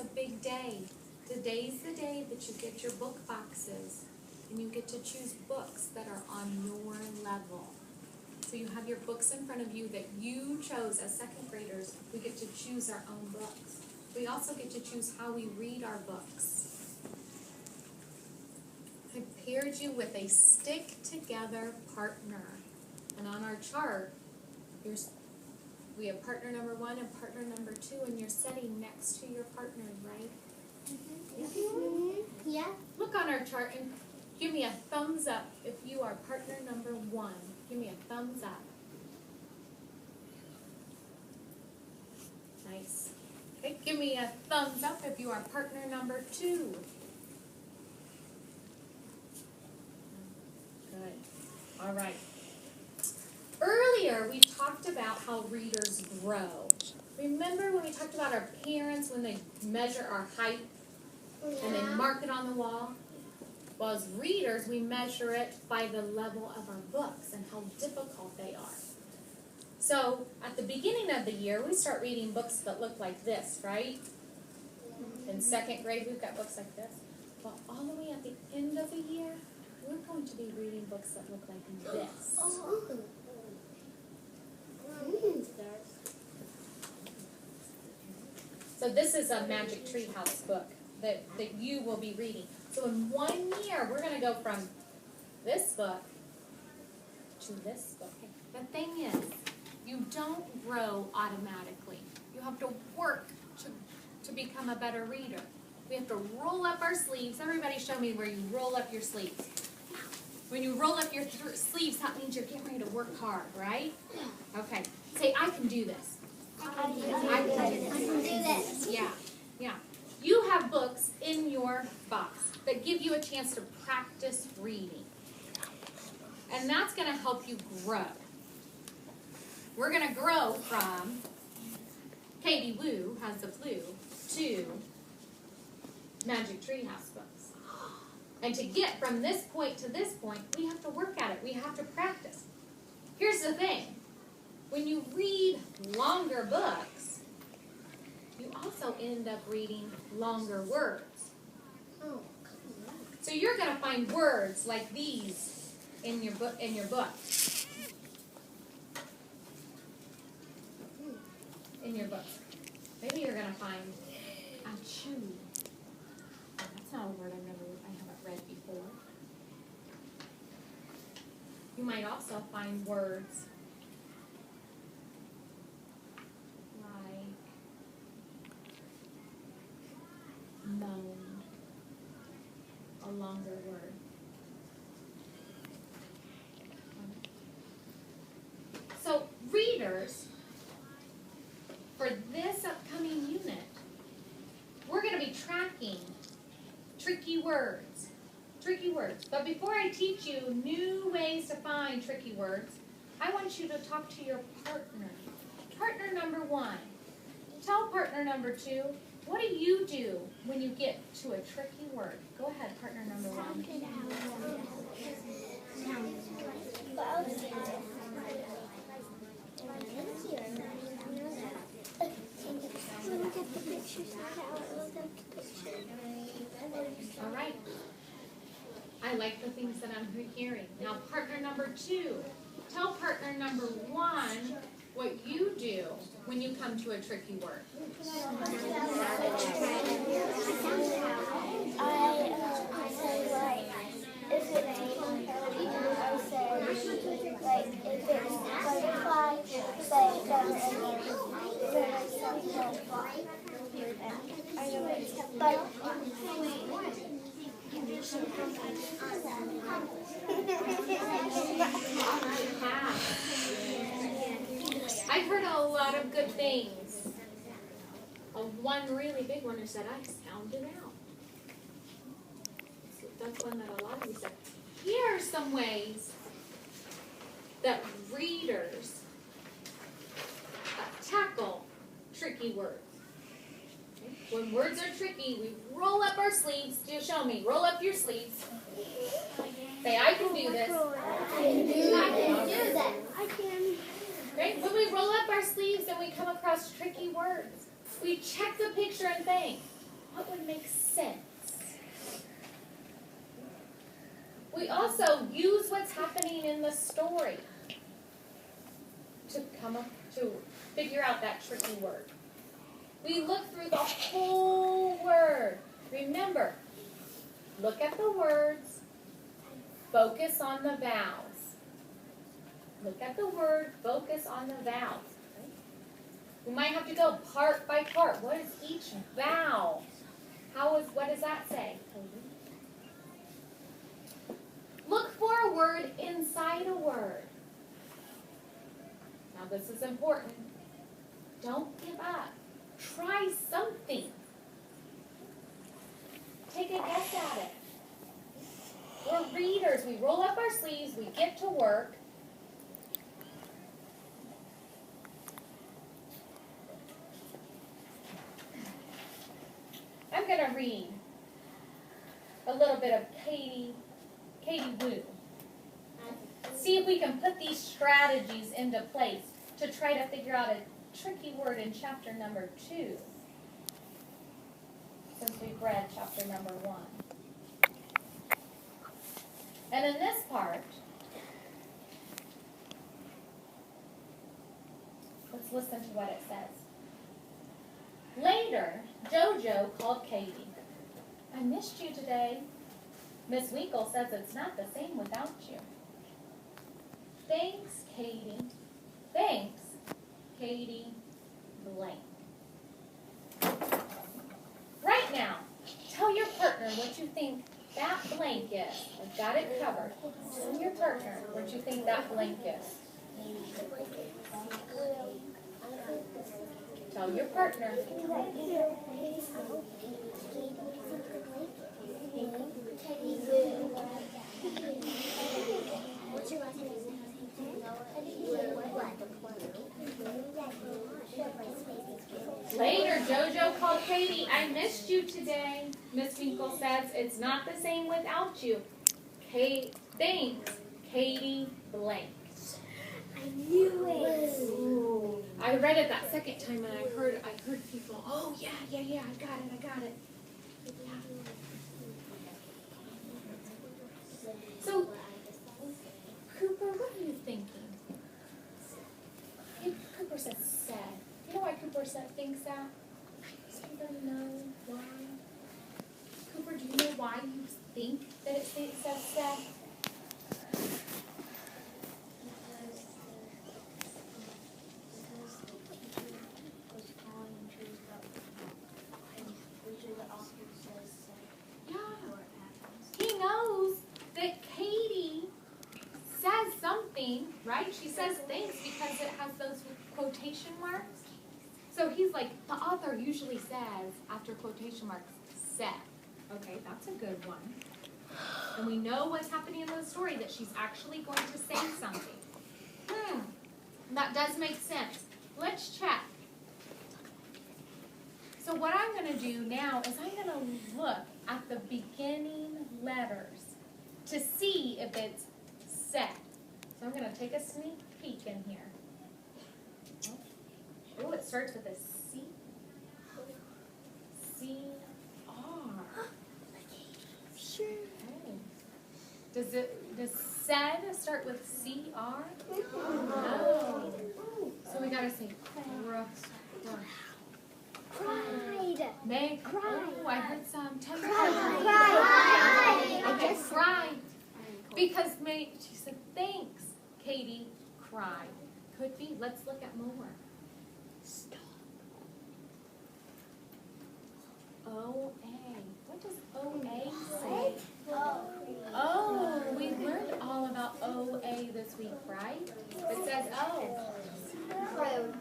a big day. Today's the day that you get your book boxes and you get to choose books that are on your level. So you have your books in front of you that you chose as second graders. We get to choose our own books. We also get to choose how we read our books. I paired you with a stick-together partner. And on our chart, we have partner number 1 and partner number 2, and you're sitting next to your partners, right? Yeah. Look on our chart and give me a thumbs up if you are partner number 1. Give me a thumbs up. Nice. Okay, give me a thumbs up if you are partner number 2. Good. All right. Earlier, we talked about how readers grow. Remember when we talked about our parents when they measure our height and they mark it on the wall? Well, as readers, we measure it by the level of our books and how difficult they are. So, at the beginning of the year, we start reading books that look like this, right? In second grade, we've got books like this. Well, all the way at the end of the year, we're going to be reading books that look like this. So this is a Magic Treehouse book that you will be reading. So in 1 year, we're going to go from this book to this book. The thing is, you don't grow automatically. You have to work to become a better reader. We have to roll up our sleeves. Everybody show me where you roll up your sleeves. When you roll up your sleeves, that means you're getting ready to work hard, right? Okay. Say, I can do this. I can do this. Yeah. You have books in your box that give you a chance to practice reading. And that's going to help you grow. We're going to grow from Katie Woo has the flu to Magic Treehouse books. And to get from this point to this point, we have to work at it. We have to practice. Here's the thing. When you read longer books, you also end up reading longer words. So you're going to find words like these in your book. In your book. Maybe you're going to find achoo. That's not a word I haven't read before. You might also find words like moan, a longer word. So readers, for this upcoming unit, we're going to be tracking tricky words. But before I teach you new ways to find tricky words, I want you to talk to your partner. Partner number 1. Tell partner number 2, what do you do when you get to a tricky word? Go ahead, partner number 1. All right. I like the things that I'm hearing. Now, partner number 2. Tell partner number 1 what you do when you come to a tricky word. I say, like, if it's I say, like, if it's butterfly, say, I know it's butterfly. I've heard a lot of good things. One really big one is that I sounded out. That's one that a lot of you said. Here are some ways that readers tackle tricky words. Okay? When words are tricky, we roll up our sleeves. Just show me. Roll up your sleeves. Say, I can do this. I can do that. I can. Right? When we roll up our sleeves and we come across tricky words, we check the picture and think, What would make sense? We also use what's happening in the story to figure out that tricky word. We look through the whole word. Remember, look at the words, focus on the vowels. Look at the word, focus on the vowels. We might have to go part by part. What is each vowel? What does that say? Look for a word inside a word. Now this is important. Don't give up. Try something. Take a guess at it. We're readers. We roll up our sleeves. We get to work. I'm going to read a little bit of Katie Wu. See if we can put these strategies into place to try to figure out a tricky word in chapter number 2, since we've read chapter number 1. And in this part, let's listen to what it says. Later, Jojo called Katie. I missed you today. Miss Winkle says it's not the same without you. Thanks, Katie. Thanks, Katie blank. Right now, tell your partner what you think that blank is. I've got it covered. Tell your partner what you think that blank is. Tell your partner. Later, Jojo called Katie. I missed you today. Miss Winkle says it's not the same without you. Thanks, Katie blank. I knew it. Ooh. I read it that second time and I heard people, oh yeah, I got it. Yeah. So, Cooper, what are you thinking? Cooper says said. You know why Cooper thinks that? Does anybody know why? Cooper, do you know why you think that it says said? Right? She says thanks because it has those quotation marks. So he's like, the author usually says, after quotation marks, said. Okay, that's a good one. And we know what's happening in the story, that she's actually going to say something. That does make sense. Let's check. So what I'm going to do now is I'm going to look at the beginning letters to see if it's said. So I'm going to take a sneak peek in here. Oh, it starts with a C. C-R. Sure. Okay. Does said start with C-R? No. So we got to say Cried. Meg. Cried. Oh, I heard some. Tell me Cried. Okay, cried. Because she said, thanks, Katie cried. Could be. Let's look at more. Stop. O-A. What does O-A say? Oh, we learned all about O-A this week, right? It says O. Crowed.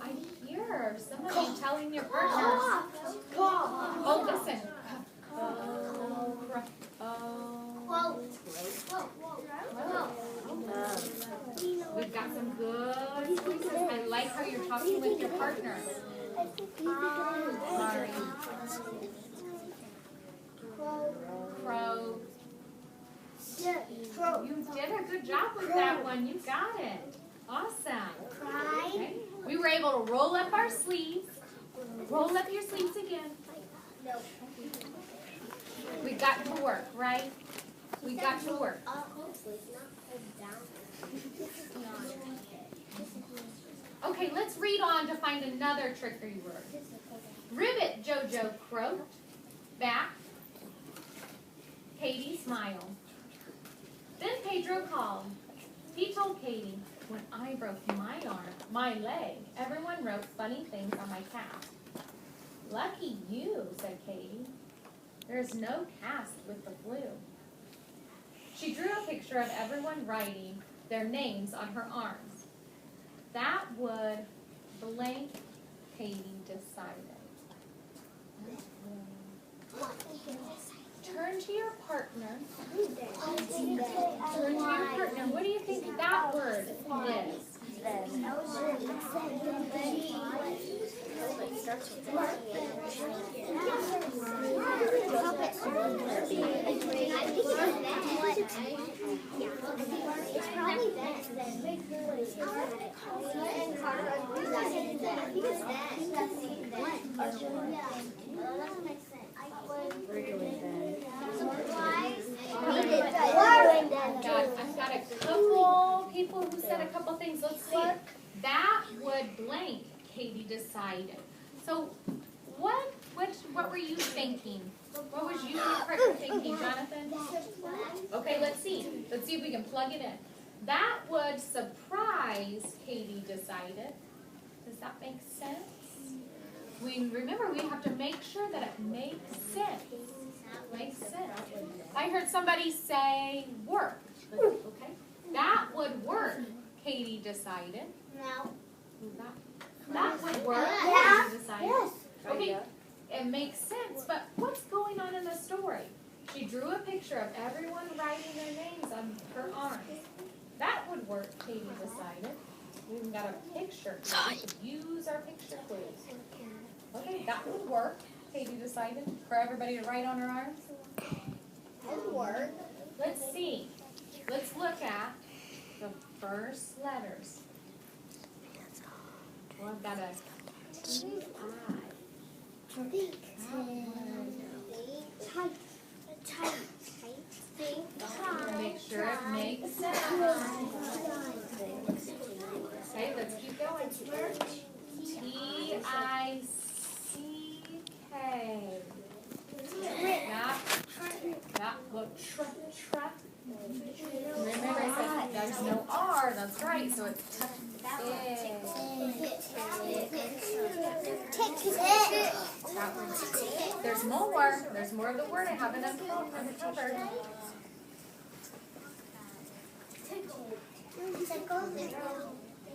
I hear some of you telling your partners. Oh, listen. We've got some good voices. I like how you're talking with your partner. Sorry. Crow. You did a good job with that one. You got it. Awesome. Cried. Okay. We were able to roll up our sleeves. Roll up your sleeves again. We got to work, right? We got to work. Okay, let's read on to find another trickery word. Ribbit, Jojo croaked. Back. Katie smiled. Then Pedro called. He told Katie, when I broke my leg, everyone wrote funny things on my cast. Lucky you, said Katie. There's no cast with the flu. She drew a picture of everyone writing their names on her arms. That would blank, Katie decided. Turn to your partner. Turn to your partner. What do you think that word is? It's probably I've got a couple people who said a couple things. Let's see. That would blank, Katie decided. So what were you thinking? What was you and your partner thinking, Jonathan? Okay, let's see. Let's see if we can plug it in. That would surprise, Katie decided. Does that make sense? Remember, we have to make sure that it makes sense. Makes sense. I heard somebody say work. Okay. That would work, Katie decided. No. That would work, Katie decided. Okay. It makes sense, but what's going on in the story? She drew a picture of everyone writing their names on her arms. That would work, Katie decided. We even got a picture. We could use our picture clues. Okay, that would work, Katie decided, for everybody to write on her arms. That would work. Let's see. Let's look at the first letters. Well, I've got a T-I. Make sure it makes sense. Okay, let's keep going. T-I-C-K. That look truck. Remember I said there's no R, that's right, so it's tuck. There's more. There's more of the word I haven't uncovered.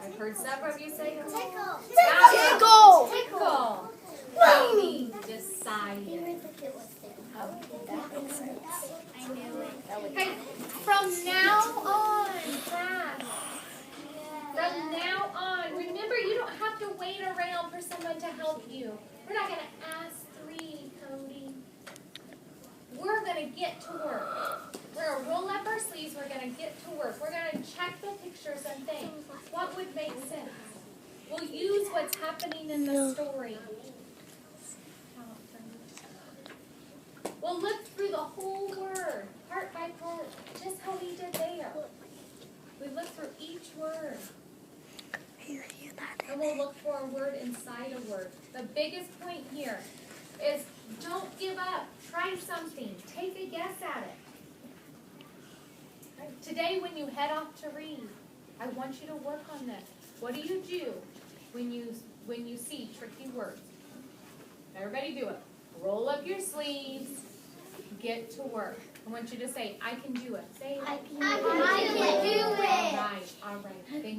I've heard several of you say Tickle. Tickle. Katie decided. Okay, from now on, class. From now on, remember you don't have to wait around for someone to help you. We're not going to ask 3, Cody. We're going to get to work. We're going to roll up our sleeves. We're going to get to work. We're going to check the pictures and think, what would make sense? We'll use what's happening in the story. We'll look through the whole word, part by part, just how we did there. We look through each word. And we'll look for a word inside a word. The biggest point here is don't give up. Try something. Take a guess at it. Right? Today when you head off to read, I want you to work on this. What do you do when you see tricky words? Everybody do it. Roll up your sleeves. Get to work. I want you to say, I can do it. Say it. I can do it. All right. Thank